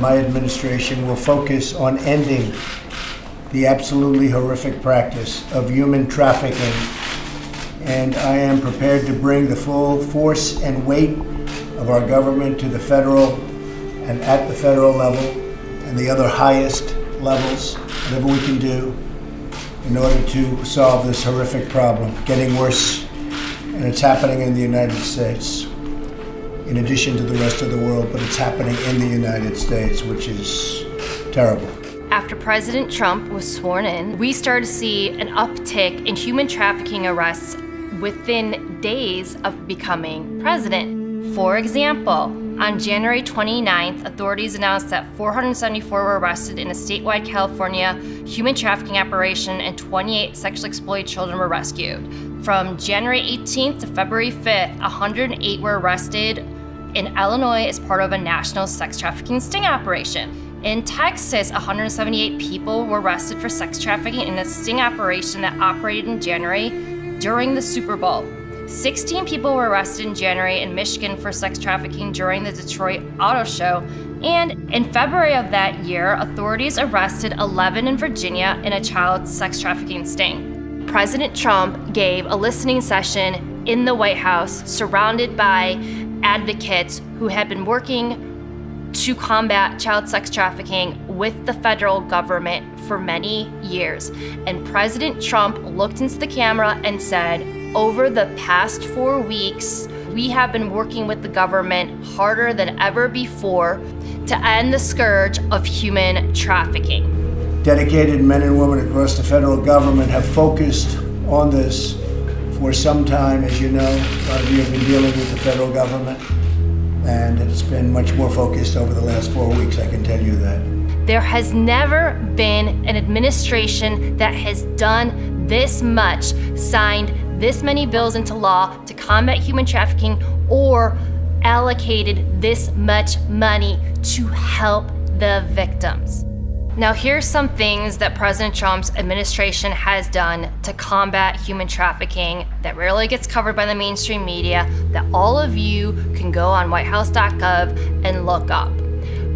my administration will focus on ending the absolutely horrific practice of human trafficking, and I am prepared to bring the full force and weight of our government to the federal and at the federal level and the other highest levels, whatever we can do in order to solve this horrific problem, getting worse, and it's happening in the United States, in addition to the rest of the world, but it's happening in the United States, which is terrible. After President Trump was sworn in, we started to see an uptick in human trafficking arrests within days of becoming president. For example, on January 29th, authorities announced that 474 were arrested in a statewide California human trafficking operation and 28 sexually exploited children were rescued. From January 18th to February 5th, 108 were arrested in Illinois as part of a national sex trafficking sting operation. In Texas, 178 people were arrested for sex trafficking in a sting operation that operated in January during the Super Bowl. 16 people were arrested in January in Michigan for sex trafficking during the Detroit Auto Show. And in February of that year, authorities arrested 11 in Virginia in a child sex trafficking sting. President Trump gave a listening session in the White House surrounded by advocates who had been working to combat child sex trafficking with the federal government for many years. And President Trump looked into the camera and said, over the past 4 weeks, we have been working with the government harder than ever before to end the scourge of human trafficking. Dedicated men and women across the federal government have focused on this for some time. As you know, a lot of you have been dealing with the federal government, and it's been much more focused over the last 4 weeks, I can tell you that. There has never been an administration that has done this much, signed this many bills into law to combat human trafficking, or allocated this much money to help the victims. Now, here's some things that President Trump's administration has done to combat human trafficking that rarely gets covered by the mainstream media, that all of you can go on whitehouse.gov and look up.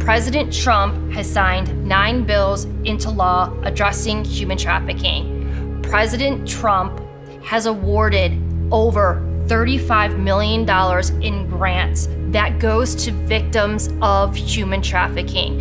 President Trump has signed 9 bills into law addressing human trafficking. President Trump has awarded over $35 million in grants that goes to victims of human trafficking.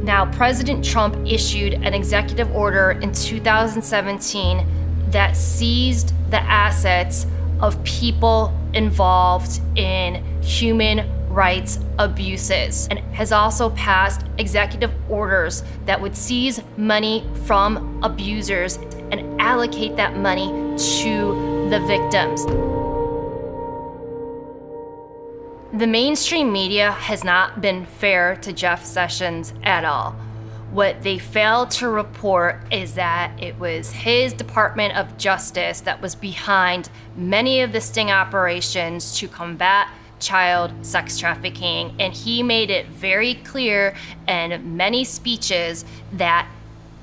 Now, President Trump issued an executive order in 2017 that seized the assets of people involved in human rights abuses, and has also passed executive orders that would seize money from abusers and allocate that money to the victims. The mainstream media has not been fair to Jeff Sessions at all. What they failed to report is that it was his Department of Justice that was behind many of the sting operations to combat child sex trafficking, and he made it very clear in many speeches that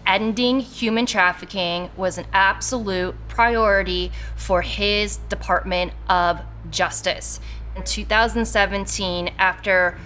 ending human trafficking was an absolute priority for his Department of Justice. In 2017, after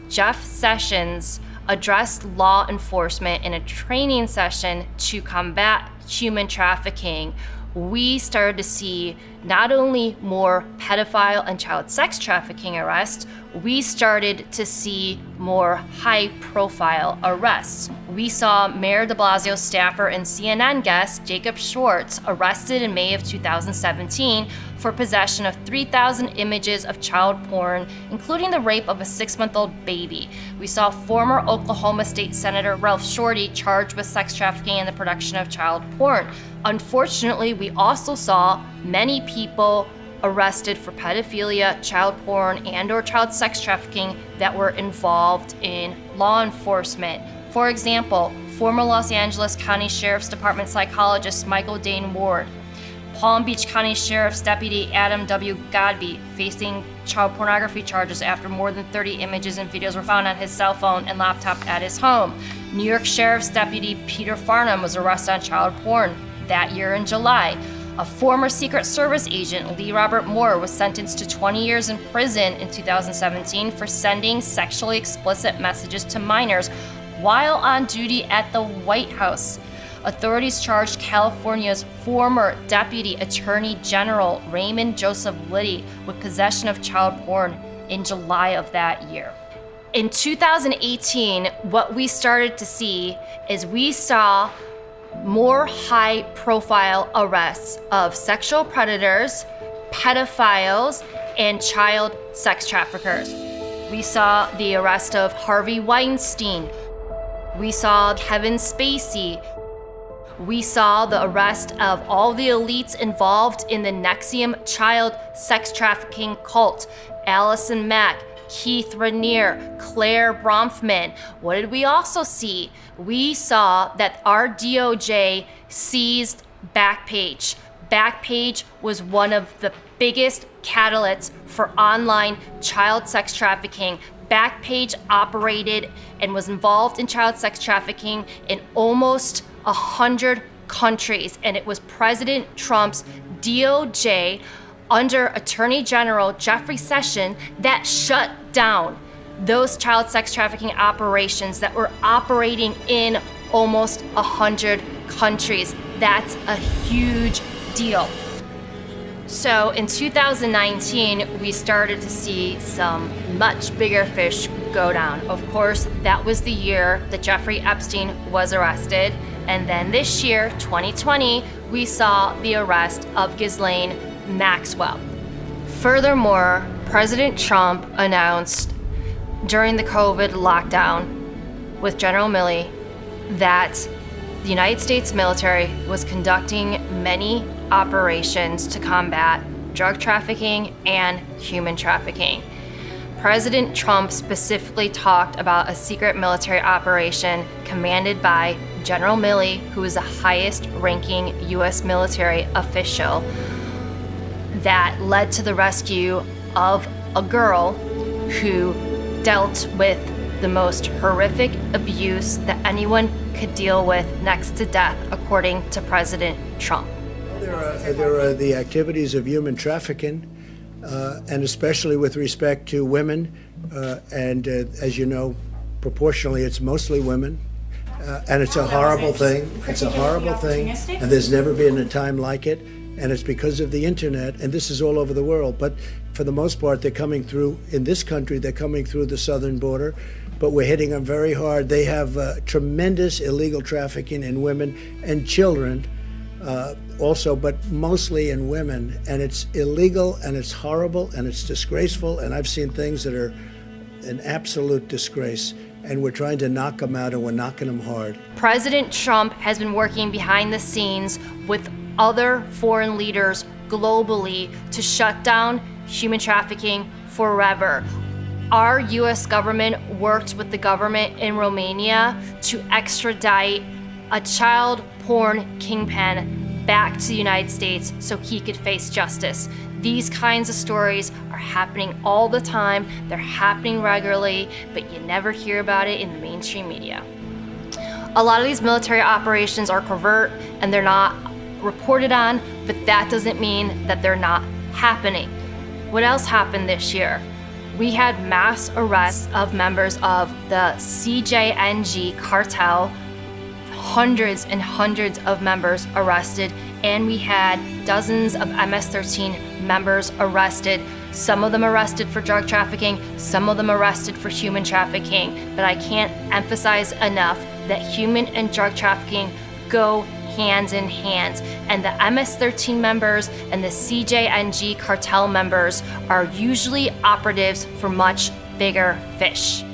Jeff Sessions addressed law enforcement in a training session to combat human trafficking, we started to see not only more pedophile and child sex trafficking arrests, we started to see more high-profile arrests. We saw Mayor de Blasio's staffer and CNN guest Jacob Schwartz arrested in May of 2017 for possession of 3,000 images of child porn, including the rape of a 6-month-old baby. We saw former Oklahoma State Senator Ralph Shorty charged with sex trafficking and the production of child porn. Unfortunately, we also saw many people arrested for pedophilia, child porn, and/or child sex trafficking that were involved in law enforcement. For example, former Los Angeles County Sheriff's Department psychologist Michael Dane Ward, Palm Beach County Sheriff's Deputy Adam W. Godby facing child pornography charges after more than 30 images and videos were found on his cell phone and laptop at his home. New York Sheriff's Deputy Peter Farnham was arrested on child porn that year in July. A former Secret Service agent, Lee Robert Moore, was sentenced to 20 years in prison in 2017 for sending sexually explicit messages to minors while on duty at the White House. Authorities charged California's former Deputy Attorney General Raymond Joseph Liddy with possession of child porn in July of that year. In 2018, what we started to see is we saw more high-profile arrests of sexual predators, pedophiles, and child sex traffickers. We saw the arrest of Harvey Weinstein. We saw Kevin Spacey. We saw the arrest of all the elites involved in the NXIVM child sex trafficking cult. Allison Mack, Keith Raniere, Claire Bronfman. What did we also see? We saw that our DOJ seized Backpage. Backpage was one of the biggest catalysts for online child sex trafficking. Backpage operated and was involved in child sex trafficking in almost 100 countries, and it was President Trump's DOJ under Attorney General Jeffrey Sessions that shut down those child sex trafficking operations that were operating in almost 100 countries. That's a huge deal. So in 2019, we started to see some much bigger fish go down. Of course, that was the year that Jeffrey Epstein was arrested. And then this year, 2020, we saw the arrest of Ghislaine Maxwell. Furthermore, President Trump announced during the COVID lockdown with General Milley that the United States military was conducting many operations to combat drug trafficking and human trafficking. President Trump specifically talked about a secret military operation commanded by General Milley, who is the highest ranking U.S. military official, that led to the rescue of a girl who dealt with the most horrific abuse that anyone could deal with, next to death, according to President Trump. There are the activities of human trafficking, and especially with respect to women, and as you know, proportionally, it's mostly women. And it's a horrible thing. It's a horrible thing, and there's never been a time like it. And it's because of the internet, and this is all over the world. But for the most part, they're coming through, in this country, they're coming through the southern border, but we're hitting them very hard. They have tremendous illegal trafficking in women and children also, but mostly in women. And it's illegal, and it's horrible, and it's disgraceful, and I've seen things that are an absolute disgrace. And we're trying to knock them out, and we're knocking them hard. President Trump has been working behind the scenes with other foreign leaders globally to shut down human trafficking forever. Our U.S. government worked with the government in Romania to extradite a child porn kingpin back to the United States so he could face justice. These kinds of stories are happening all the time. They're happening regularly, but you never hear about it in the mainstream media. A lot of these military operations are covert and they're not reported on, but that doesn't mean that they're not happening. What else happened this year? We had mass arrests of members of the CJNG cartel, hundreds and hundreds of members arrested, and we had dozens of MS-13 members arrested, some of them arrested for drug trafficking, some of them arrested for human trafficking. But I can't emphasize enough that human and drug trafficking go hands in hand, and the MS-13 members and the CJNG cartel members are usually operatives for much bigger fish.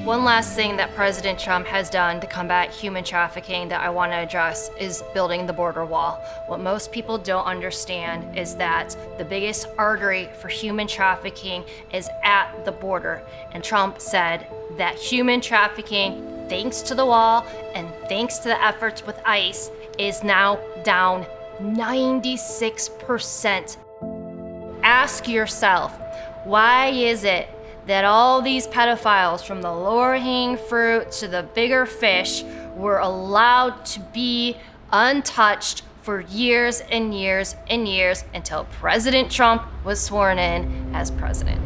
One last thing that President Trump has done to combat human trafficking that I want to address is building the border wall. What most people don't understand is that the biggest artery for human trafficking is at the border. And Trump said that human trafficking, thanks to the wall and thanks to the efforts with ICE, is now down 96%. Ask yourself, why is it that all these pedophiles, from the lower hanging fruit to the bigger fish, were allowed to be untouched for years and years and years until President Trump was sworn in as president.